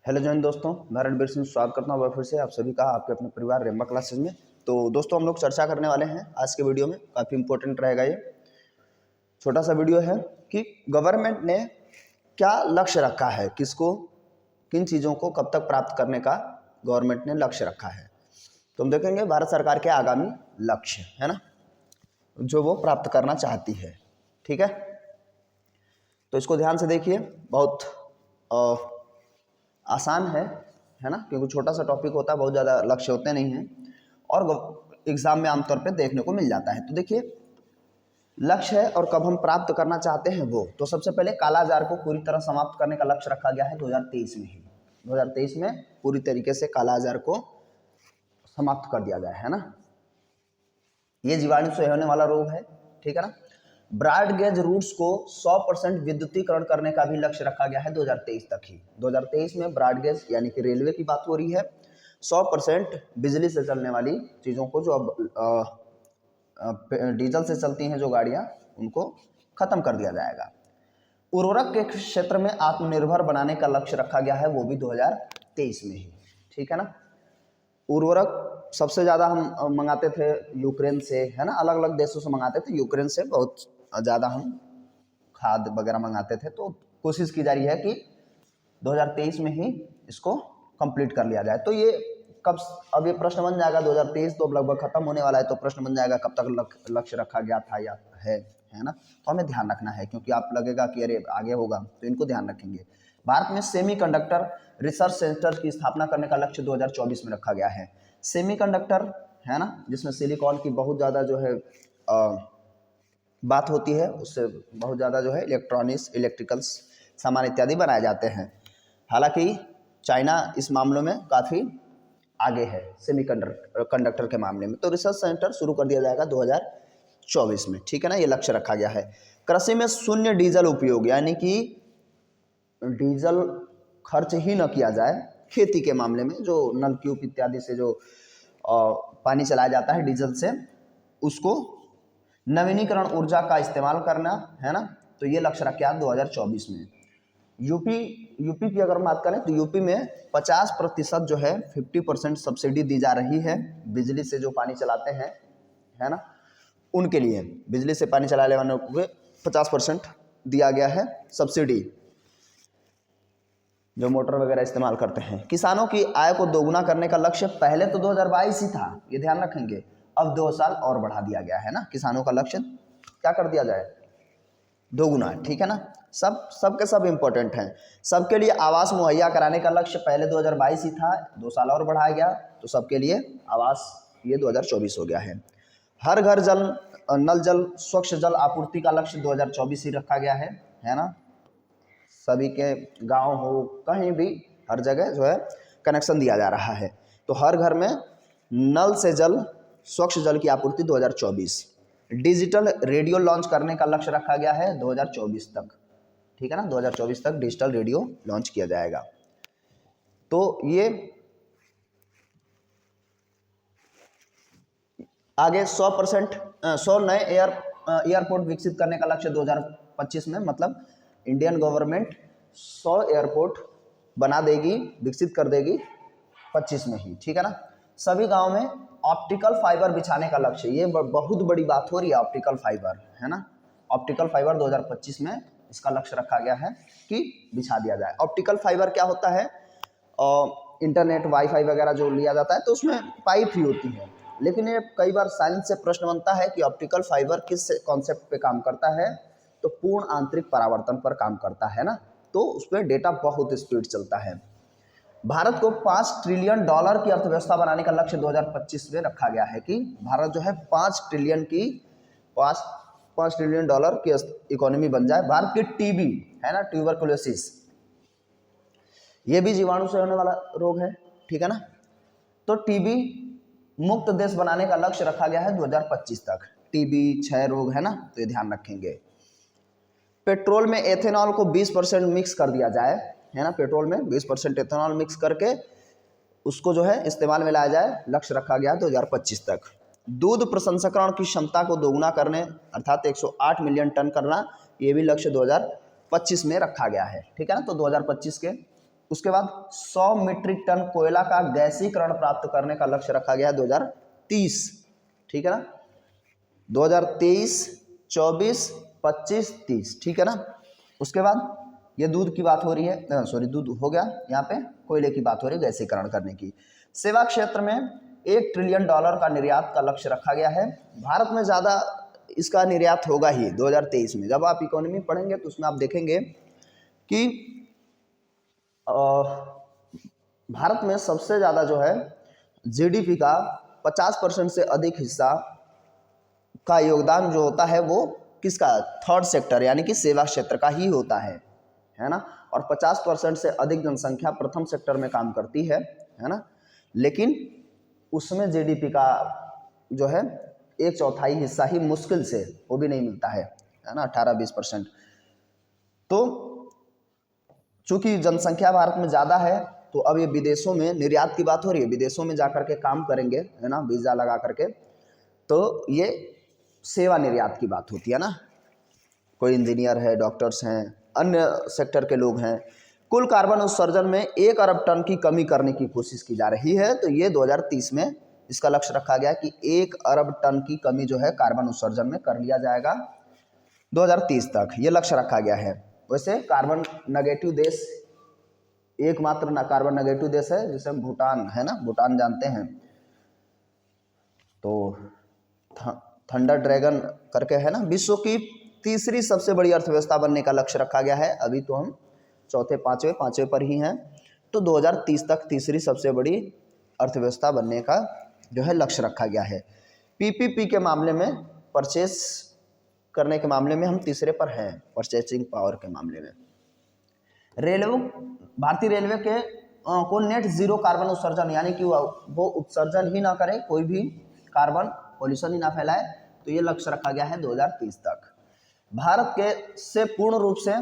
Hello join दोस्तों, मैं रणबीर सिंह स्वागत करता हूँ फिर से आप सभी का आपके अपने परिवार रेम्बा क्लासेज में। तो दोस्तों हम लोग चर्चा करने वाले हैं आज के वीडियो में, काफ़ी इंपॉर्टेंट रहेगा ये छोटा सा वीडियो है कि गवर्नमेंट ने क्या लक्ष्य रखा है, किसको किन चीज़ों को कब तक प्राप्त करने का गवर्नमेंट ने लक्ष्य रखा है। तो हम देखेंगे भारत सरकार के आगामी लक्ष्य है ना, जो वो प्राप्त करना चाहती है। ठीक है, तो इसको ध्यान से देखिए, बहुत आसान है ना, क्योंकि छोटा सा टॉपिक होता है, बहुत ज़्यादा लक्ष्य होते नहीं हैं और एग्जाम में आमतौर पे देखने को मिल जाता है। तो देखिए लक्ष्य है और कब हम प्राप्त करना चाहते हैं वो, तो सबसे पहले कालाजार को पूरी तरह समाप्त करने का लक्ष्य रखा गया है 2023 में ही। 2023 में पूरी तरीके से कालाजार को समाप्त कर दिया गया है ना। ये जीवाणु से होने वाला रोग है, ठीक है ना। ब्रॉड गेज रूट्स को 100% विद्युतीकरण करने का भी लक्ष्य रखा गया है 2023 तक ही। 2023 में ब्रॉड गेज यानी कि रेलवे की बात हो रही है, 100% बिजली से चलने वाली चीज़ों को, जो अब डीजल से चलती हैं जो गाड़ियाँ, उनको खत्म कर दिया जाएगा। उर्वरक के क्षेत्र में आत्मनिर्भर बनाने का लक्ष्य रखा गया है, वो भी 2023 में ही, ठीक है ना। उर्वरक सबसे ज़्यादा हम मंगाते थे यूक्रेन से, है ना, अलग अलग देशों से मंगाते थे। यूक्रेन से बहुत ज़्यादा हम खाद वगैरह मंगाते थे, तो कोशिश की जा रही है कि 2023 में ही इसको कंप्लीट कर लिया जाए। तो ये कब, अब ये प्रश्न बन जाएगा 2023 तो अब लगभग खत्म होने वाला है, तो प्रश्न बन जाएगा कब तक लक्ष्य रखा गया था या है ना। तो हमें ध्यान रखना है, क्योंकि आप लगेगा कि अरे आगे होगा, तो इनको ध्यान रखेंगे। भारत में सेमीकंडक्टर रिसर्च सेंटर की स्थापना करने का लक्ष्य 2024 में रखा गया है। सेमीकंडक्टर है ना, जिसमें सिलिकॉन की बहुत ज़्यादा जो है बात होती है, उससे बहुत ज़्यादा जो है इलेक्ट्रॉनिक्स, इलेक्ट्रिकल्स सामान इत्यादि बनाए जाते हैं। हालांकि चाइना इस मामलों में काफ़ी आगे है सेमीकंडक्टर के मामले में। तो रिसर्च सेंटर शुरू कर दिया जाएगा 2024 में, ठीक है ना, ये लक्ष्य रखा गया है। कृषि में शून्य डीजल उपयोग, यानी कि डीजल खर्च ही न किया जाए खेती के मामले में। जो नलकूप इत्यादि से जो पानी चलाया जाता है डीजल से, उसको नवीनीकरण ऊर्जा का इस्तेमाल करना है ना, तो ये लक्ष्य रखा 2024 में। यूपी की अगर बात करें तो यूपी में 50% जो है 50% सब्सिडी दी जा रही है बिजली से जो पानी चलाते हैं, है ना, उनके लिए बिजली से पानी चलाने वालों को 50% दिया गया है सब्सिडी, जो मोटर वगैरह इस्तेमाल करते हैं। किसानों की आय को दोगुना करने का लक्ष्य पहले तो 2022 ही था, ये ध्यान रखेंगे, अब 2 साल और बढ़ा दिया गया है ना। किसानों का लक्ष्य क्या कर दिया जाए, दोगुना, ठीक है ना। सबके सब इम्पोर्टेंट हैं। सबके लिए आवास मुहैया कराने का लक्ष्य पहले 2022 ही था, 2 साल और बढ़ाया गया, तो सबके लिए आवास ये 2024 हो गया है। हर घर नल जल स्वच्छ जल आपूर्ति का लक्ष्य 2024 ही रखा गया है ना। सभी के गांव हो कहीं भी हर जगह जो है कनेक्शन दिया जा रहा है। तो हर घर में नल से जल, स्वच्छ जल की आपूर्ति 2024। डिजिटल रेडियो लॉन्च करने का लक्ष्य रखा गया है 2024 तक, ठीक है ना। 2024 तक डिजिटल रेडियो लॉन्च किया जाएगा। तो ये आगे 100 नए एयरपोर्ट विकसित करने का लक्ष्य 2025 में, मतलब इंडियन गवर्नमेंट 100 एयरपोर्ट बना देगी, विकसित कर देगी 25 में ही, ठीक है ना। सभी गांव में ऑप्टिकल फाइबर बिछाने का लक्ष्य, ये बहुत बड़ी बात हो रही है, ऑप्टिकल फाइबर, है ना। ऑप्टिकल फाइबर 2025 में इसका लक्ष्य रखा गया है कि बिछा दिया जाए। ऑप्टिकल फाइबर क्या होता है, इंटरनेट वाईफाई वगैरह जो लिया जाता है तो उसमें पाइप ही होती है, लेकिन ये कई बार साइंस से प्रश्न बनता है कि ऑप्टिकल फाइबर किस कॉन्सेप्ट पे काम करता है, तो पूर्ण आंतरिक परावर्तन पर काम करता है ना, तो उसमें डेटा बहुत स्पीड चलता है। भारत को $5 ट्रिलियन की अर्थव्यवस्था बनाने का लक्ष्य 2025 में रखा गया है कि भारत जो है 5 ट्रिलियन की इकोनॉमी बन जाए। भारत की टीबी है ना, ट्यूबरकुलोसिस, ये भी जीवाणु से होने वाला रोग है, ठीक है ना। तो टीबी मुक्त देश बनाने का लक्ष्य रखा गया है 2025 तक। टीबी, क्षय रोग, है ना, तो ये ध्यान रखेंगे। पेट्रोल में एथेनॉल को 20% मिक्स कर दिया जाए, है ना, पेट्रोल में 20% एथेनॉल मिक्स करके उसको जो है इस्तेमाल में लाया जाए, लक्ष्य रखा गया है 2025 तक। दूध प्रसंस्करण की क्षमता को दोगुना करने, अर्थात 108 मिलियन टन करना, ये भी लक्ष्य 2025 में रखा गया है, ठीक है ना। तो 2025 के उसके बाद 100 मीट्रिक टन कोयला का गैसीकरण प्राप्त करने का लक्ष्य रखा गया है 2030, ठीक है ना, 2023, 24, 25, 30, ठीक है ना। उसके बाद ये दूध की बात हो रही है, सॉरी दूध हो गया, यहाँ पे कोयले की बात हो रही है गैसीकरण करने की। सेवा क्षेत्र में $1 ट्रिलियन का निर्यात का लक्ष्य रखा गया है। भारत में ज़्यादा इसका निर्यात होगा ही 2023 में। जब आप इकोनॉमी पढ़ेंगे तो उसमें आप देखेंगे कि भारत में सबसे ज़्यादा जो है जीडीपी का 50% से अधिक हिस्सा का योगदान जो होता है वो किसका, थर्ड सेक्टर यानी कि सेवा क्षेत्र का ही होता है ना। और 50% से अधिक जनसंख्या प्रथम सेक्टर में काम करती है ना। लेकिन उसमें जीडीपी का जो है 1/4 हिस्सा ही मुश्किल से, वो भी नहीं मिलता है ना, 18-20%। तो चूंकि जनसंख्या भारत में ज़्यादा है तो अब ये विदेशों में निर्यात की बात हो रही है, विदेशों में जाकर के काम करेंगे है ना, वीज़ा लगा करके, तो ये सेवा निर्यात की बात होती है ना। कोई इंजीनियर है, डॉक्टर्स हैं, अन्य सेक्टर के लोग हैं। कुल कार्बन उत्सर्जन में 1 अरब टन की कमी करने की कोशिश की जा रही है। तो ये 2030 में इसका लक्ष्य रखा गया कि 1 अरब टन की कमी जो है कार्बन उत्सर्जन में कर लिया जाएगा 2030 तक, ये लक्ष्य रखा गया है। वैसे कार्बन नेगेटिव देश, एकमात्र कार्बन नेगेटिव देश है जिसे हम भूटान, है ना, भूटान जानते हैं। तो थंडर ड्रैगन करके है ना, विश्व की तीसरी सबसे बड़ी अर्थव्यवस्था बनने का लक्ष्य रखा गया है। अभी तो हम चौथे पाँचवें पर ही हैं। तो 2030 तक तीसरी सबसे बड़ी अर्थव्यवस्था बनने का जो है लक्ष्य रखा गया है। पीपीपी के मामले में, परचेस करने के मामले में हम तीसरे पर हैं, परचेसिंग पावर के मामले में। रेलवे, भारतीय रेलवे के को नेट जीरो कार्बन उत्सर्जन यानी कि वो उत्सर्जन ही ना करे, कोई भी कार्बन पॉल्यूशन ही ना फैलाए, तो ये लक्ष्य रखा गया है 2030 तक। भारत के से पूर्ण रूप से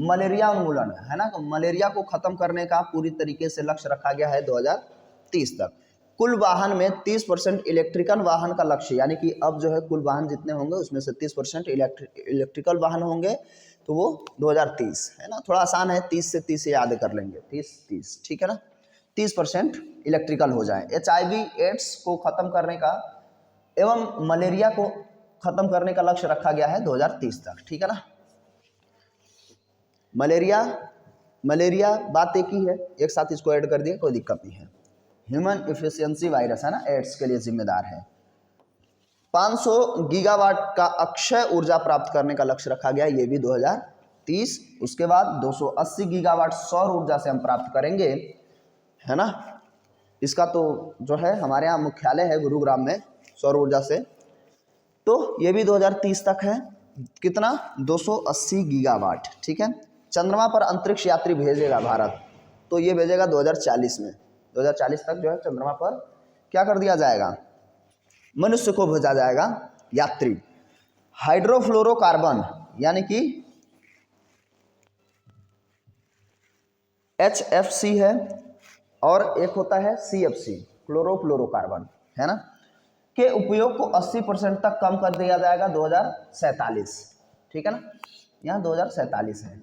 मलेरिया उन्मूलन, है ना, तो मलेरिया को खत्म करने का पूरी तरीके से लक्ष्य रखा गया है 2030 तक। कुल वाहन में 30% इलेक्ट्रिकल वाहन का लक्ष्य, यानी कि अब जो है कुल वाहन जितने होंगे उसमें से 30% इलेक्ट्रिकल वाहन होंगे, तो वो 2030 है ना। थोड़ा आसान है, 30 से 30 याद कर लेंगे, 30, ठीक है ना। 30% इलेक्ट्रिकल हो जाए। HIV एड्स को खत्म करने का एवं मलेरिया को खत्म करने का लक्ष्य रखा गया है 2030 तक, ठीक है ना। मलेरिया बात एक ही है, एक साथ इसको ऐड कर दिए, कोई दिक्कत नहीं है। ह्यूमन एफिशिएंसी वायरस है ना, एड्स के लिए जिम्मेदार है। 500 गीगावाट का अक्षय ऊर्जा प्राप्त करने का लक्ष्य रखा गया, ये भी 2030। उसके बाद 280 गीगावाट सौर ऊर्जा से हम प्राप्त करेंगे, है ना। इसका तो जो है हमारे यहाँ मुख्यालय है गुरुग्राम में सौर ऊर्जा से, तो ये भी 2030 तक है। कितना, 280 गीगावाट, ठीक है। चंद्रमा पर अंतरिक्ष यात्री भेजेगा भारत, तो ये भेजेगा 2040 में। 2040 तक जो है चंद्रमा पर क्या कर दिया जाएगा, मनुष्य को भेजा जाएगा यात्री। हाइड्रोफ्लोरोकार्बन यानी कि HFC है, और एक होता है CFC, क्लोरोफ्लोरोकार्बन, है ना, के उपयोग को 80% तक कम कर दिया जाएगा 2047, ठीक है ना। यहाँ 2047 है,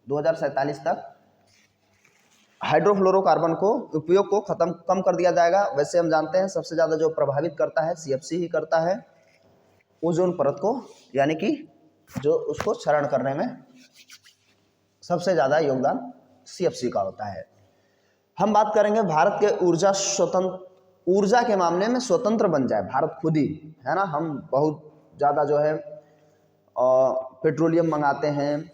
2047 तक हाइड्रोफ्लोरोकार्बन को उपयोग को कम कर दिया जाएगा। वैसे हम जानते हैं सबसे ज़्यादा जो प्रभावित करता है CFC ही करता है, ओजोन परत को, यानी कि जो उसको क्षरण करने में सबसे ज़्यादा योगदान CFC का होता है। हम बात करेंगे भारत के ऊर्जा के मामले में स्वतंत्र बन जाए भारत खुद ही, है ना। हम बहुत ज़्यादा जो है पेट्रोलियम मंगाते हैं,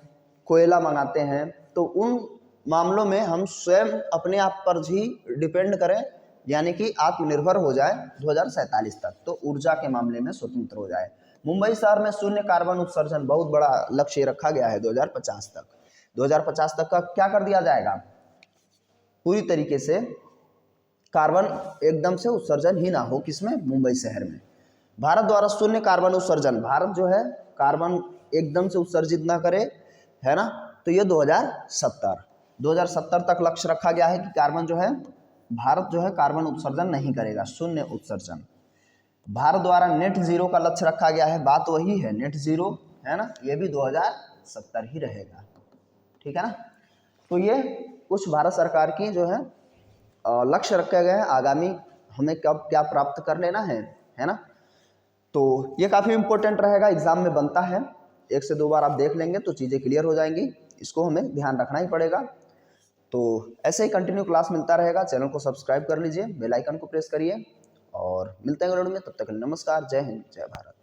कोयला मंगाते हैं, तो उन मामलों में हम स्वयं अपने आप पर ही डिपेंड करें, यानी कि आत्मनिर्भर हो जाए 2047 तक, तो ऊर्जा के मामले में स्वतंत्र हो जाए। मुंबई शहर में शून्य कार्बन उत्सर्जन बहुत बड़ा लक्ष्य रखा गया है 2050 तक। 2050 तक का क्या कर दिया जाएगा, पूरी तरीके से कार्बन एकदम से उत्सर्जन ही ना हो, किसमें, मुंबई शहर में। भारत द्वारा शून्य कार्बन उत्सर्जन, भारत जो है कार्बन एकदम से उत्सर्जित ना करे, है ना, तो ये 2070 तक लक्ष्य रखा गया है कि कार्बन जो है, भारत जो है कार्बन उत्सर्जन नहीं करेगा, शून्य उत्सर्जन। भारत द्वारा नेट जीरो का लक्ष्य रखा गया है, बात वही है, नेट जीरो, है ना, ये भी 2070 ही रहेगा, ठीक है ना। तो ये कुछ भारत सरकार की जो है लक्ष्य रखे गए हैं आगामी हमें कब क्या प्राप्त कर लेना है ना। तो ये काफ़ी इंपॉर्टेंट रहेगा, एग्जाम में बनता है, 1 से 2 बार आप देख लेंगे तो चीज़ें क्लियर हो जाएंगी, इसको हमें ध्यान रखना ही पड़ेगा। तो ऐसे ही कंटिन्यू क्लास मिलता रहेगा, चैनल को सब्सक्राइब कर लीजिए, बेल आइकन को प्रेस करिए और मिलते हैं अगले वीडियो में। तब तक नमस्कार, जय हिंद, जय भारत।